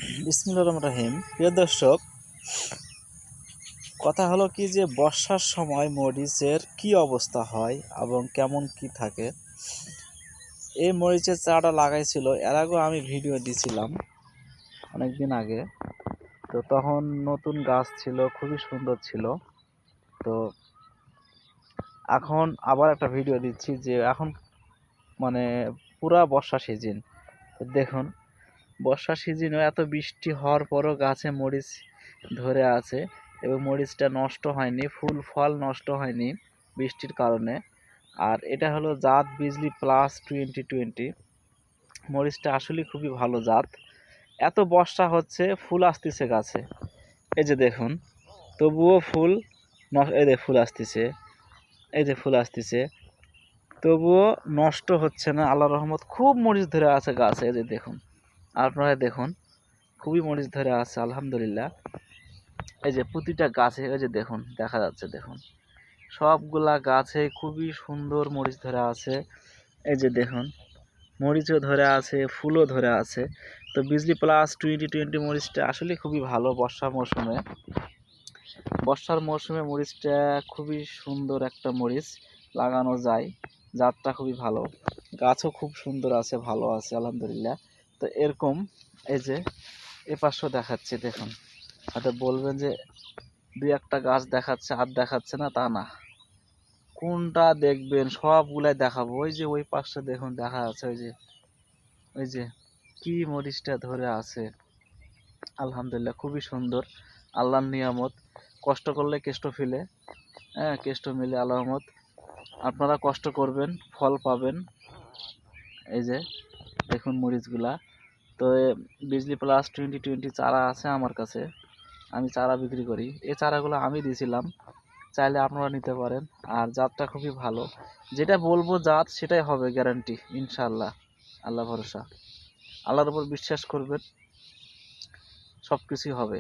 বিসমিল্লাহির রহমানির রহিম। প্রিয় দর্শক, কথা হলো কি যে বর্ষার সময় মরিচের কি অবস্থা হয় এবং কেমন কি থাকে। এই মরিচের চারাটা লাগাইছিল, এর আগেও আমি ভিডিও দিছিলাম অনেক দিন আগে। তো তখন নতুন গাছ ছিল, খুবই সুন্দর ছিল। তো এখন আবার একটা ভিডিও দিচ্ছি যে এখন মানে পুরা বর্ষা সিজন। দেখুন, বর্ষা সিজনে এত বৃষ্টি হওয়ার পরও গাছে মরিচ ধরে আছে এবং মরিচটা নষ্ট হয়নি, ফুল ফল নষ্ট হয়নি বৃষ্টির কারণে। আর এটা হলো জাত বিজলি প্লাস 2020। মরিচটা আসলে খুবই ভালো জাত। এত বর্ষা হচ্ছে, ফুল আসতেছে গাছে, এই যে দেখুন, তবুও ফুল এই যে ফুল আসতেছে, এই যে ফুল আসতেছে, তবুও নষ্ট হচ্ছে না। আল্লাহর রহমত, খুব মরিচ ধরে আছে গাছে। এই যে দেখুন, আপনারা দেখুন, খুবই মরিচ ধরে আছে আলহামদুলিল্লাহ। এই যে প্রতিটা গাছে, এই যে দেখুন, দেখা যাচ্ছে, দেখুন সবগুলা গাছে খুবই সুন্দর মরিচ ধরে আছে। এই যে দেখুন, মরিচও ধরে আছে, ফুলও ধরে আছে। তো বিজলি প্লাস 2020 মরিচটা আসলে খুবই ভালো বর্ষার মৌসুমে মরিচটা খুবই সুন্দর একটা মরিচ, লাগানো যায়। জাতটা খুবই ভালো, গাছও খুব সুন্দর আছে, ভালো আছে আলহামদুলিল্লাহ। তো এরকম এই যে এপাশও দেখাচ্ছে, দেখুন। হয়তো বলবেন যে দুই একটা গাছ দেখাচ্ছে আর দেখাচ্ছে না, তা না। কোনটা দেখবেন সবগুলাই দেখাবো। ওই যে ওই পাশটা দেখুন, দেখা যাচ্ছে, ওই যে কি মরিচটা ধরে আছে আলহামদুলিল্লাহ, খুবই সুন্দর। আল্লাহর নিয়ামত, কষ্ট করলে কেষ্ট ফিলে, হ্যাঁ কেষ্ট মিলে আল্লাহমত। আপনারা কষ্ট করবেন, ফল পাবেন। এই যে দেখুন মরিচগুলা। তো বিজলি প্লাস 2020 চারা আছে আমার কাছে, আমি চারা বিক্রি করি। এই চারাগুলো আমি দিয়েছিলাম, চাইলে আপনারা নিতে পারেন। আর জাতটা খুবই ভালো, যেটা বলবো জাত সেটাই হবে গ্যারান্টি ইনশাআল্লাহ। আল্লাহ ভরসা, আল্লাহর উপর বিশ্বাস করবেন, সব কিছুই হবে।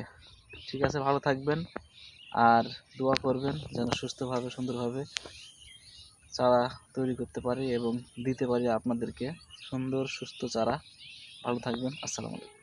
ঠিক আছে, ভালো থাকবেন আর দোয়া করবেন যেন সুস্থভাবে সুন্দরভাবে চারা তৈরি করতে পারি এবং দিতে পারি আপনাদেরকে সুন্দর সুস্থ চারা। ভালো থাকবেন, আসসালামু আলাইকুম।